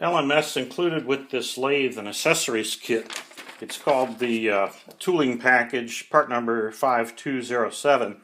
LMS included with this lathe an accessories kit. It's called the tooling package, part number 5207,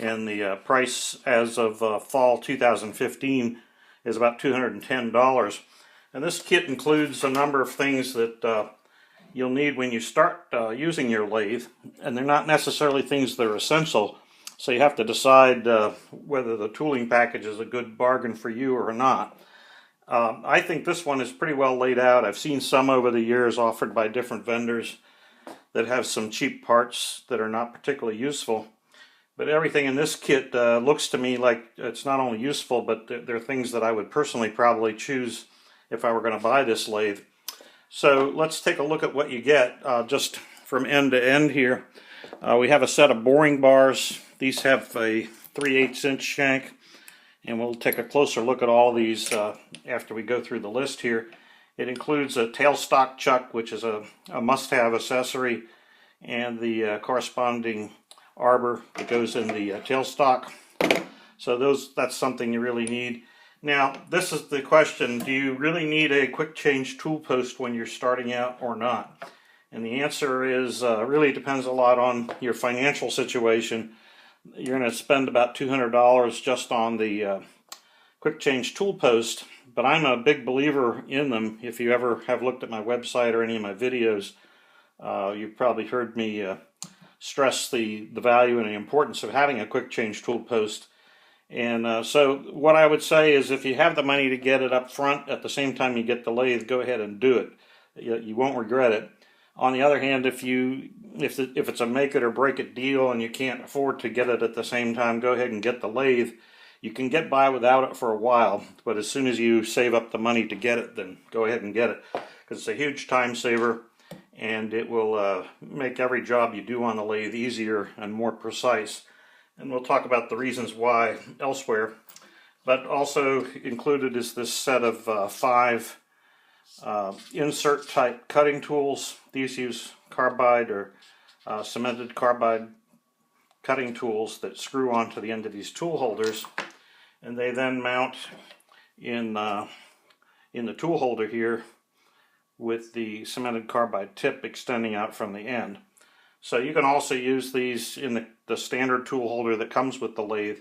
and the price as of fall 2015 is about $210. And this kit includes a number of things that you'll need when you start using your lathe, and they're not necessarily things that are essential, so you have to decide whether the tooling package is a good bargain for you or not. I think this one is pretty well laid out. I've seen some over the years offered by different vendors that have some cheap parts that are not particularly useful. But everything in this kit looks to me like it's not only useful, but they're things that I would personally probably choose if I were going to buy this lathe. So let's take a look at what you get just from end to end here. We have a set of boring bars. These have a 3/8 inch shank. And we'll take a closer look at all these after we go through the list here. It includes a tailstock chuck, which is a must-have accessory, and the corresponding arbor that goes in the tailstock. So that's something you really need. Now, this is the question: do you really need a quick change tool post when you're starting out or not? And the answer is really depends a lot on your financial situation. You're going to spend about $200 just on the quick change tool post, but I'm a big believer in them. If you ever have looked at my website or any of my videos, you've probably heard me stress the value and the importance of having a quick change tool post. And so what I would say is, if you have the money to get it up front at the same time you get the lathe, go ahead and do it. You won't regret it. On the other hand, if it's a make it or break it deal and you can't afford to get it at the same time, go ahead and get the lathe. You can get by without it for a while, but as soon as you save up the money to get it, then go ahead and get it, because it's a huge time saver, and it will make every job you do on the lathe easier and more precise. And we'll talk about the reasons why elsewhere. But also included is this set of 5 insert type cutting tools. These use carbide or cemented carbide cutting tools that screw onto the end of these tool holders, and they then mount in the tool holder here with the cemented carbide tip extending out from the end. So you can also use these in the standard tool holder that comes with the lathe,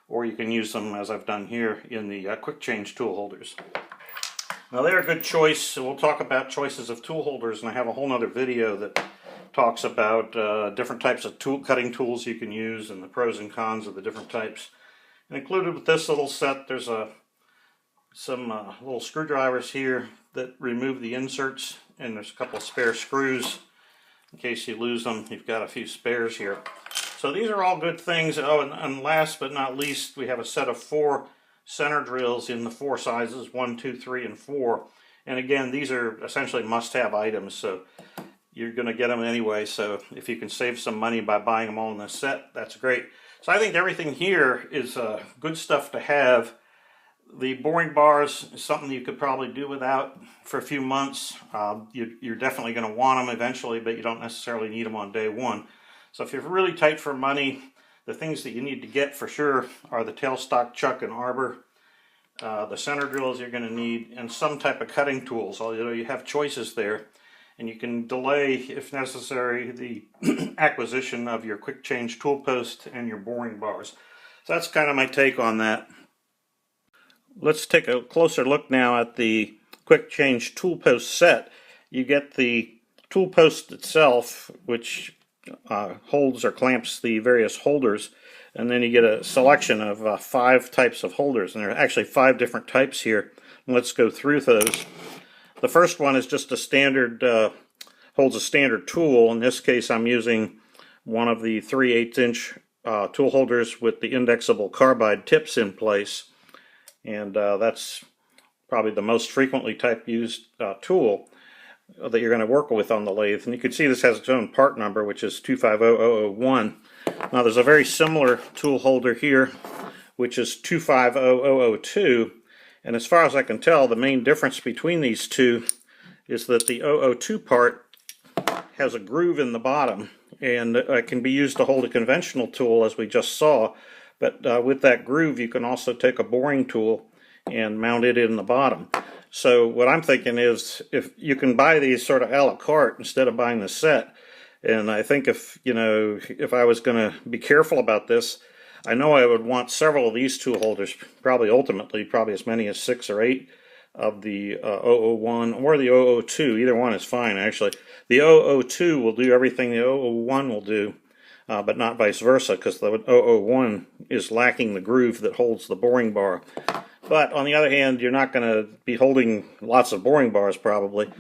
or you can use them, as I've done here, in the quick change tool holders. Now, they're a good choice. So we'll talk about choices of tool holders, and I have a whole other video that talks about different types of cutting tools you can use and the pros and cons of the different types. And included with this little set, there's some little screwdrivers here that remove the inserts, and there's a couple of spare screws. In case you lose them, you've got a few spares here. So these are all good things. Oh, and last but not least, we have a set of 4 center drills in the 4 sizes, 1, 2, 3, and 4. And again, these are essentially must-have items, so you're going to get them anyway. So if you can save some money by buying them all in this set, that's great. So I think everything here is good stuff to have. The boring bars is something you could probably do without for a few months. You're definitely going to want them eventually, but you don't necessarily need them on day one. So if you're really tight for money, the things that you need to get for sure are the tailstock chuck and arbor, the center drills you're going to need, and some type of cutting tools. Although you have choices there, and you can delay, if necessary, the acquisition of your quick change tool post and your boring bars. So that's kind of my take on that. Let's take a closer look now at the quick change tool post set. You get the tool post itself, which holds or clamps the various holders, and then you get a selection of 5 types of holders, and there are actually 5 different types here. And let's go through those. The first one is just a standard, holds a standard tool. In this case, I'm using one of the 3/8 inch tool holders with the indexable carbide tips in place, and that's probably the most frequently used tool that you're going to work with on the lathe. And you can see this has its own part number, which is 250001. Now there's a very similar tool holder here, which is 250002. And as far as I can tell, the main difference between these two is that the 002 part has a groove in the bottom, and it can be used to hold a conventional tool, as we just saw. But with that groove, you can also take a boring tool and mount it in the bottom. So what I'm thinking is, if you can buy these sort of a la carte instead of buying the set, and I think if I was going to be careful about this, I know I would want several of these tool holders, ultimately as many as 6 or 8 of the 001 or the 002. Either one is fine, actually. The 002 will do everything the 001 will do, but not vice versa, because the 001 is lacking the groove that holds the boring bar. But on the other hand, you're not going to be holding lots of boring bars probably.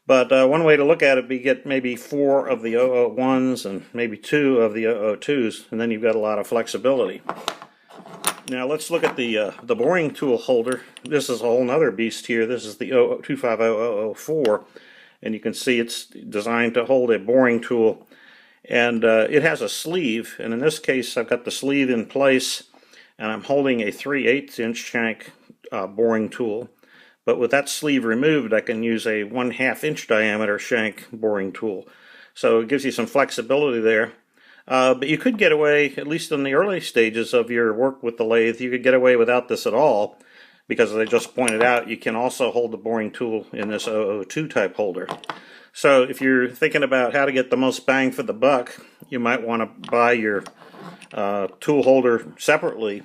But one way to look at it would be get maybe 4 of the 001s and maybe 2 of the 002s, and then you've got a lot of flexibility. Now let's look at the boring tool holder. This is a whole nother beast here. This is the 250-004, and you can see it's designed to hold a boring tool. And it has a sleeve, and in this case I've got the sleeve in place, and I'm holding a 3/8 inch shank boring tool. But with that sleeve removed, I can use a 1/2 inch diameter shank boring tool. So it gives you some flexibility there. But you could get away, at least in the early stages of your work with the lathe, you could get away without this at all, because as I just pointed out, you can also hold the boring tool in this 002 type holder. So if you're thinking about how to get the most bang for the buck, you might want to buy your tool holder separately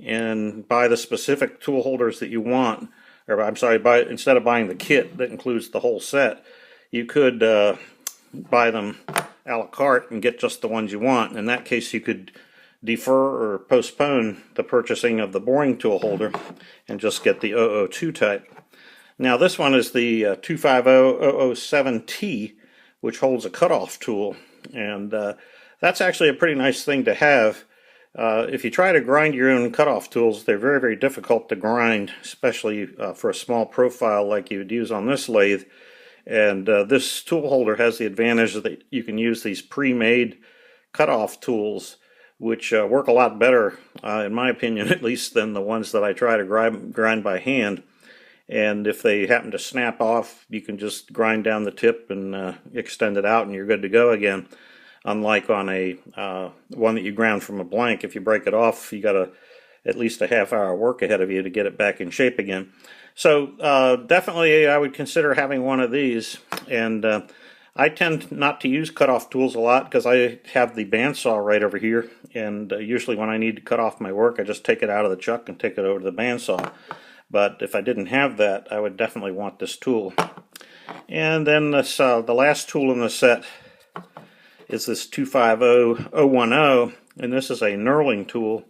and buy the specific tool holders that you want. Or I'm sorry, instead of buying the kit that includes the whole set, you could buy them a la carte and get just the ones you want. In that case, you could defer or postpone the purchasing of the boring tool holder and just get the 002 type. Now this one is the 250-007T, which holds a cutoff tool, and that's actually a pretty nice thing to have. If you try to grind your own cutoff tools, they're very, very difficult to grind, especially for a small profile like you would use on this lathe. And this tool holder has the advantage that you can use these pre-made cutoff tools, which work a lot better, in my opinion at least, than the ones that I try to grind by hand. And if they happen to snap off, you can just grind down the tip and extend it out, and you're good to go again. Unlike on a one that you ground from a blank, if you break it off, you got at least a half-hour work ahead of you to get it back in shape again. So definitely I would consider having one of these. And I tend not to use cutoff tools a lot because I have the bandsaw right over here, and usually when I need to cut off my work, I just take it out of the chuck and take it over to the bandsaw. But if I didn't have that, I would definitely want this tool. And then this, the last tool in the set is this 250-010, and this is a knurling tool.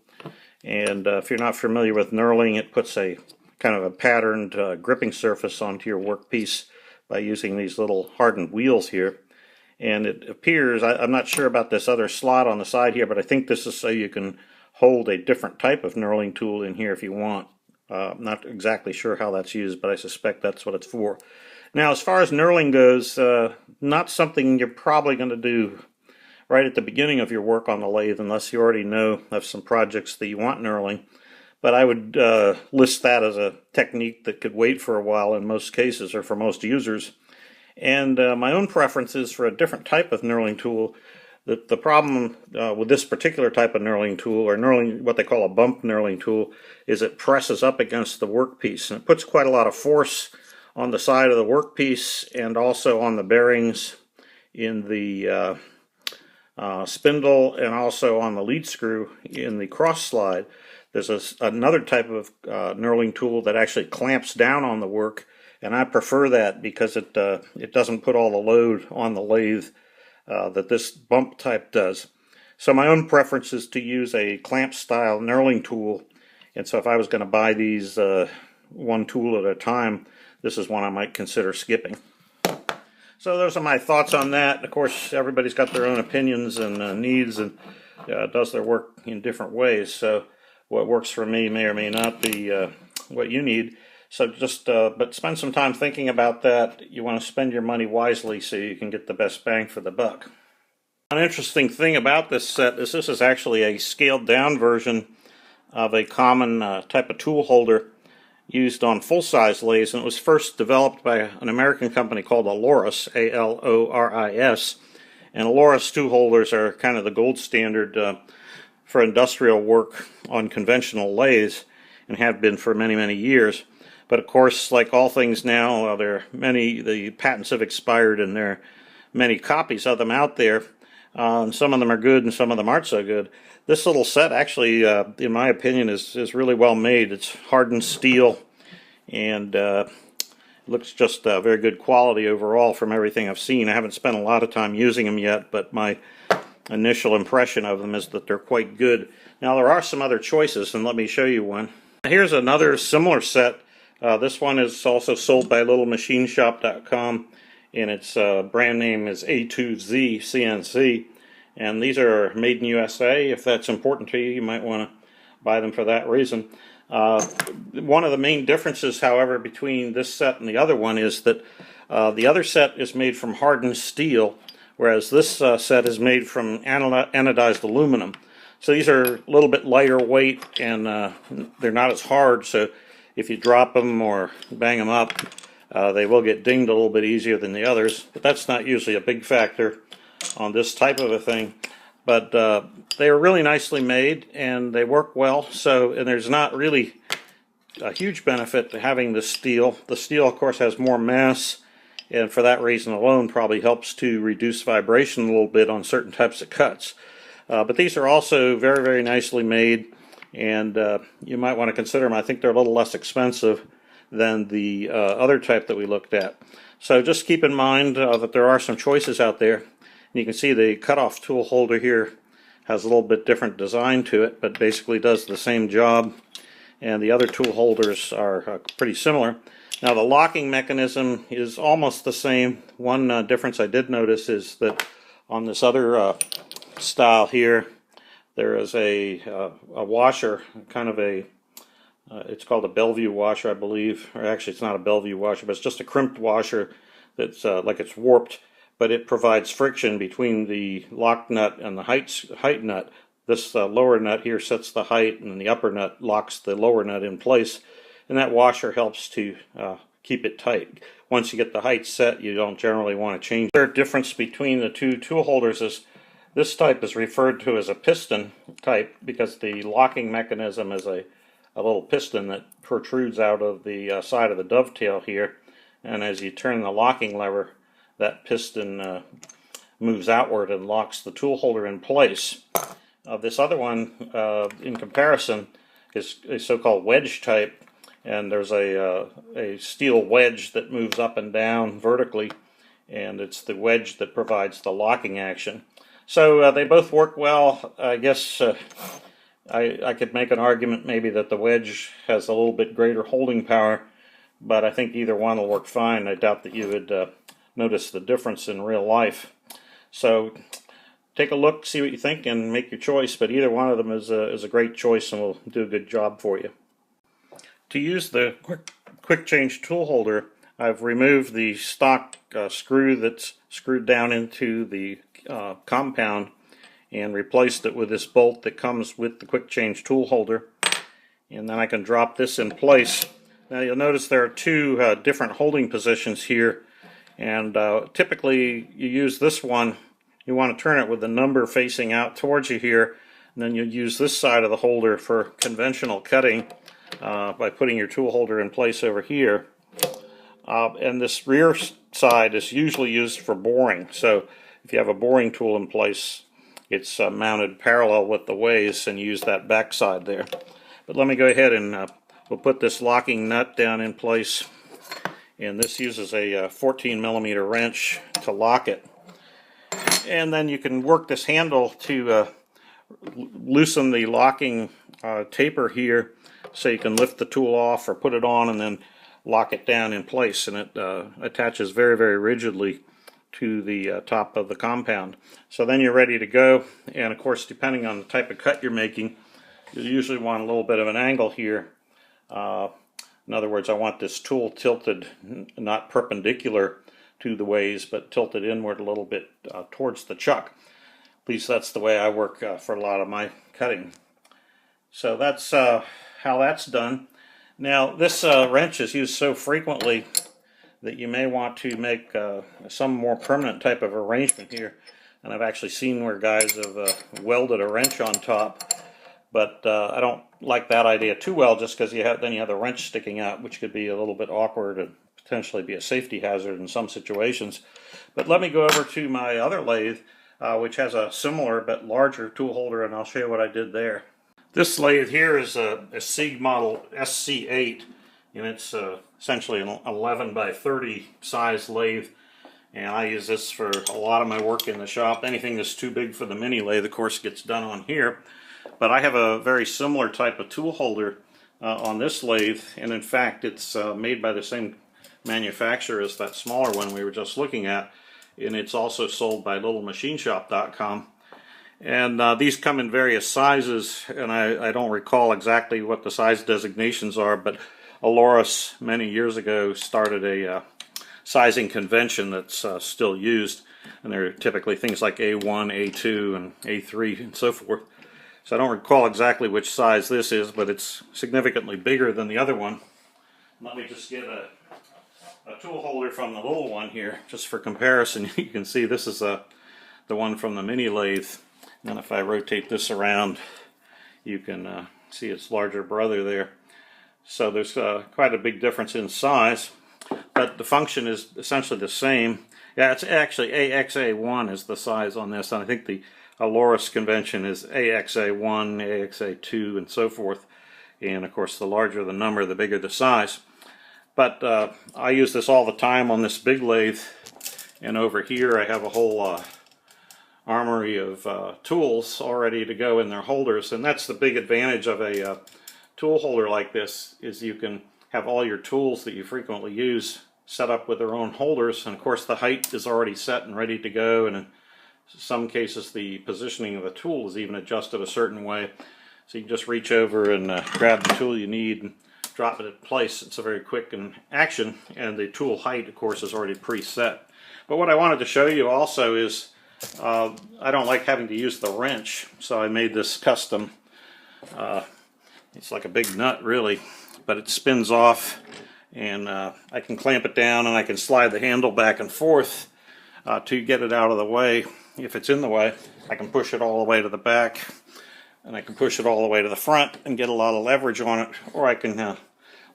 And if you're not familiar with knurling, it puts a kind of a patterned gripping surface onto your workpiece by using these little hardened wheels here. And it appears, I'm not sure about this other slot on the side here, but I think this is so you can hold a different type of knurling tool in here if you want. I'm not exactly sure how that's used, but I suspect that's what it's for. Now, as far as knurling goes, not something you're probably going to do right at the beginning of your work on the lathe unless you already know of some projects that you want knurling. But I would list that as a technique that could wait for a while in most cases, or for most users. And my own preference is for a different type of knurling tool. The problem with this particular type of knurling tool, or knurling, what they call a bump knurling tool, is it presses up against the workpiece, and it puts quite a lot of force on the side of the workpiece and also on the bearings in the spindle, and also on the lead screw in the cross slide. There's another type of knurling tool that actually clamps down on the work, and I prefer that because it doesn't put all the load on the lathe that this bump type does. So my own preference is to use a clamp style knurling tool, and so if I was going to buy these one tool at a time, this is one I might consider skipping. So those are my thoughts on that. Of course, everybody's got their own opinions and needs, and does their work in different ways. So what works for me may or may not be what you need. So just, but spend some time thinking about that. You want to spend your money wisely so you can get the best bang for the buck. An interesting thing about this set is this is actually a scaled down version of a common type of tool holder used on full-size lathes, and it was first developed by an American company called Aloris, A-L-O-R-I-S, and Aloris tool holders are kind of the gold standard for industrial work on conventional lathes. and have been for many, many years. But of course, like all things now, the patents have expired, and there are many copies of them out there. And some of them are good and some of them aren't so good. This little set actually, in my opinion, is really well made. It's hardened steel, and looks just very good quality overall from everything I've seen. I haven't spent a lot of time using them yet, but my initial impression of them is that they're quite good. Now there are some other choices, and let me show you one. Here's another similar set. This one is also sold by LittleMachineShop.com, and its brand name is A2Z CNC. And these are made in USA. If that's important to you, you might want to buy them for that reason. One of the main differences, however, between this set and the other one is that the other set is made from hardened steel, whereas this set is made from anodized aluminum. So these are a little bit lighter weight, and they're not as hard, so if you drop them or bang them up, they will get dinged a little bit easier than the others, but that's not usually a big factor on this type of a thing. But they are really nicely made, and they work well, and there's not really a huge benefit to having the steel. The steel, of course, has more mass, and for that reason alone probably helps to reduce vibration a little bit on certain types of cuts. But these are also very, very nicely made, and you might want to consider them. I think they're a little less expensive than the other type that we looked at. So just keep in mind that there are some choices out there. And you can see the cutoff tool holder here has a little bit different design to it, but basically does the same job. And the other tool holders are pretty similar. Now the locking mechanism is almost the same. One difference I did notice is that on this other style here, there is a washer, kind of it's called a Bellevue washer, I believe. Or actually, it's not a Bellevue washer, but it's just a crimped washer that's like it's warped, but it provides friction between the lock nut and the height nut. This lower nut here sets the height, and the upper nut locks the lower nut in place, and that washer helps to keep it tight. Once you get the height set, you don't generally want to change. The third difference between the two tool holders is this type is referred to as a piston type because the locking mechanism is a little piston that protrudes out of the side of the dovetail here, and as you turn the locking lever, that piston moves outward and locks the tool holder in place. This other one, in comparison, is a so-called wedge type, and there's a steel wedge that moves up and down vertically, and it's the wedge that provides the locking action. So they both work well. I guess I could make an argument maybe that the wedge has a little bit greater holding power, but I think either one will work fine. I doubt that you would notice the difference in real life. So take a look, see what you think, and make your choice, but either one of them is a great choice and will do a good job for you. To use the quick change tool holder, I've removed the stock screw that's screwed down into the compound and replaced it with this bolt that comes with the quick change tool holder, and then I can drop this in place. Now you'll notice there are two different holding positions here, and typically you use this one. You want to turn it with the number facing out towards you here, and then you'll use this side of the holder for conventional cutting by putting your tool holder in place over here. And this rear side is usually used for boring. So if you have a boring tool in place, it's mounted parallel with the ways, and you use that back side there. But let me go ahead and we'll put this locking nut down in place, and this uses a 14mm wrench to lock it. And then you can work this handle to loosen the locking taper here, so you can lift the tool off or put it on and then lock it down in place, and it attaches very, very rigidly to the top of the compound. So then you're ready to go, and of course, depending on the type of cut you're making, you usually want a little bit of an angle here. In other words, I want this tool tilted, not perpendicular to the ways, but tilted inward a little bit towards the chuck. At least that's the way I work for a lot of my cutting. So that's how that's done. Now this wrench is used so frequently that you may want to make some more permanent type of arrangement here. And I've actually seen where guys have welded a wrench on top. but I don't like that idea too well, just because then you have the wrench sticking out, which could be a little bit awkward and potentially be a safety hazard in some situations. But let me go over to my other lathe, which has a similar but larger tool holder, and I'll show you what I did there. This lathe here is a SIG model SC8, and it's essentially an 11 by 30 size lathe, and I use this for a lot of my work in the shop. Anything that's too big for the mini lathe, of course, gets done on here. But I have a very similar type of tool holder on this lathe, and in fact it's made by the same manufacturer as that smaller one we were just looking at, and it's also sold by LittleMachineShop.com. And these come in various sizes, and I don't recall exactly what the size designations are, but Aloris many years ago started a sizing convention that's still used, and they're typically things like A1, A2, and A3, and so forth. So I don't recall exactly which size this is, but it's significantly bigger than the other one. Let me just get a tool holder from the little one here, just for comparison. You can see this is the one from the mini lathe. And if I rotate this around, you can see its larger brother there. So there's quite a big difference in size, but the function is essentially the same. Yeah, it's actually AXA1 is the size on this, and I think the Aloris convention is AXA1, AXA2, and so forth. And of course, the larger the number, the bigger the size. But I use this all the time on this big lathe, and over here I have a whole armory of tools all ready to go in their holders. And that's the big advantage of a tool holder like this, is you can have all your tools that you frequently use set up with their own holders, and of course the height is already set and ready to go, and in some cases the positioning of the tool is even adjusted a certain way, so you can just reach over and grab the tool you need and drop it in place. It's a very quick action, and the tool height of course is already preset. But what I wanted to show you also is I don't like having to use the wrench, so I made this custom. It's like a big nut really, but it spins off, and I can clamp it down, and I can slide the handle back and forth to get it out of the way. If it's in the way, I can push it all the way to the back, and I can push it all the way to the front and get a lot of leverage on it, or I can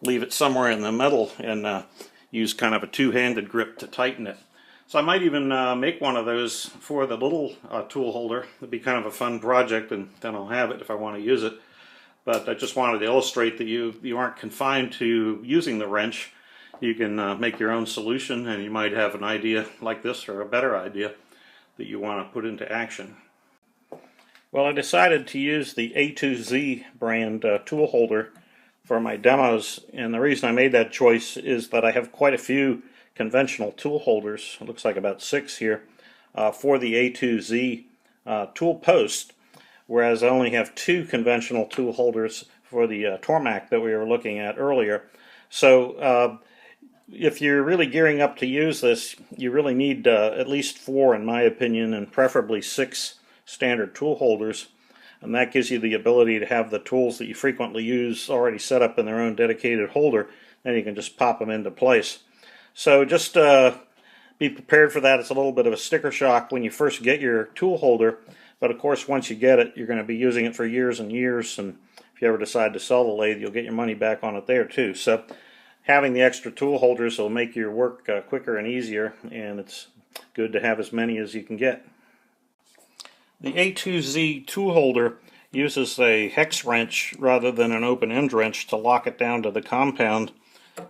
leave it somewhere in the middle and use kind of a two-handed grip to tighten it. So I might even make one of those for the little tool holder. It'd be kind of a fun project, and then I'll have it if I want to use it. But I just wanted to illustrate that you aren't confined to using the wrench. You can make your own solution, and you might have an idea like this, or a better idea, that you want to put into action. Well, I decided to use the A2Z brand tool holder for my demos, and the reason I made that choice is that I have quite a few conventional tool holders. It looks like about 6 here for the A2Z tool post, whereas I only have 2 conventional tool holders for the Tormac that we were looking at earlier. So if you're really gearing up to use this, you really need at least 4, in my opinion, and preferably 6 standard tool holders, and that gives you the ability to have the tools that you frequently use already set up in their own dedicated holder, and you can just pop them into place. So just be prepared for that. It's a little bit of a sticker shock when you first get your tool holder, but of course once you get it, you're going to be using it for years and years, and if you ever decide to sell the lathe, you'll get your money back on it there too. So having the extra tool holders will make your work quicker and easier, and it's good to have as many as you can get. The A2Z tool holder uses a hex wrench rather than an open end wrench to lock it down to the compound,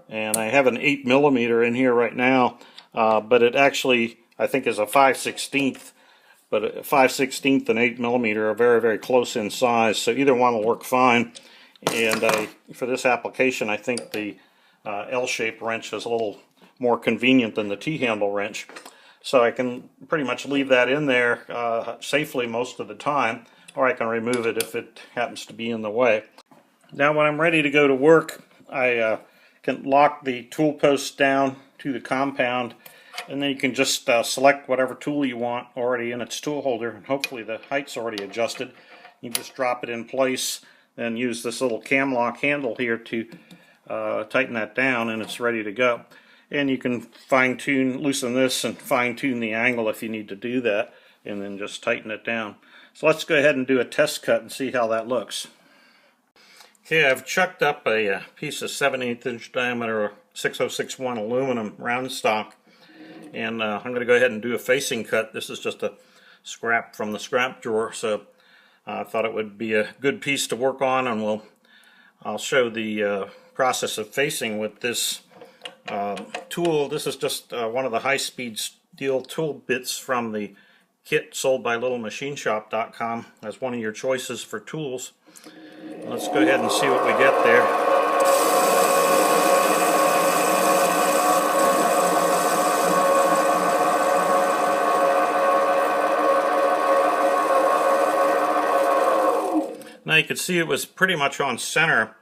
and I have an 8mm in here right now, but it actually I think is a 5/16, but a 5/16 and 8mm are very, very close in size, so either one will work fine. And for this application, I think the L-shaped wrench is a little more convenient than the T-handle wrench. So I can pretty much leave that in there safely most of the time, or I can remove it if it happens to be in the way. Now when I'm ready to go to work, I can lock the tool post down to the compound, and then you can just select whatever tool you want already in its tool holder, and hopefully the height's already adjusted. You just drop it in place, then use this little cam lock handle here to tighten that down, and it's ready to go. And you can loosen this and fine-tune the angle if you need to do that, and then just tighten it down. So let's go ahead and do a test cut and see how that looks. Okay, I've chucked up a piece of 7/8 inch diameter 6061 aluminum round stock, and I'm going to go ahead and do a facing cut. This is just a scrap from the scrap drawer, so I thought it would be a good piece to work on, and I'll show the process of facing with this tool. This is just one of the high-speed steel tool bits from the kit sold by LittleMachineShop.com as one of your choices for tools. Let's go ahead and see what we get there. Now you can see it was pretty much on center,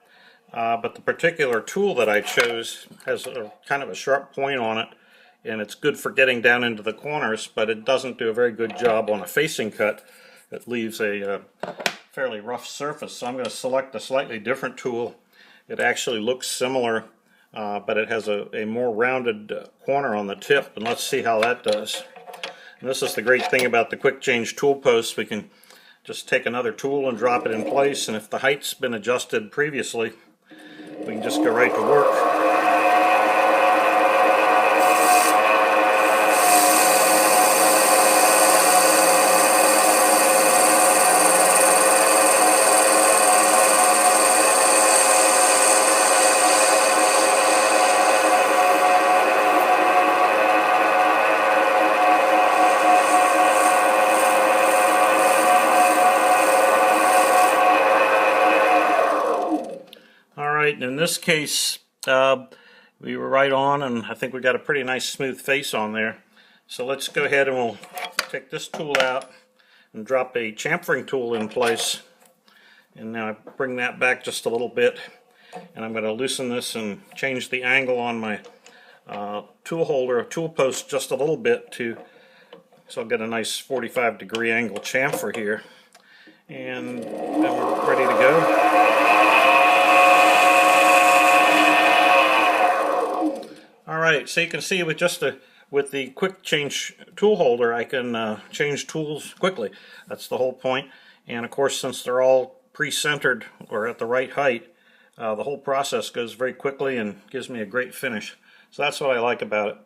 but the particular tool that I chose has a kind of a sharp point on it, and it's good for getting down into the corners, but it doesn't do a very good job on a facing cut. It leaves a fairly rough surface, so I'm going to select a slightly different tool. It actually looks similar, but it has a more rounded corner on the tip, and let's see how that does. And this is the great thing about the quick change tool post. We can just take another tool and drop it in place, and if the height's been adjusted previously, we can just go right to work. Alright, in this case, we were right on, and I think we got a pretty nice smooth face on there. So let's go ahead and we'll take this tool out and drop a chamfering tool in place. And now I bring that back just a little bit, and I'm going to loosen this and change the angle on my tool holder, tool post just a little bit so I'll get a nice 45-degree angle chamfer here. And then we're ready to go. Alright, so you can see with the quick change tool holder, I can change tools quickly. That's the whole point. And of course, since they're all pre-centered or at the right height, the whole process goes very quickly and gives me a great finish. So that's what I like about it.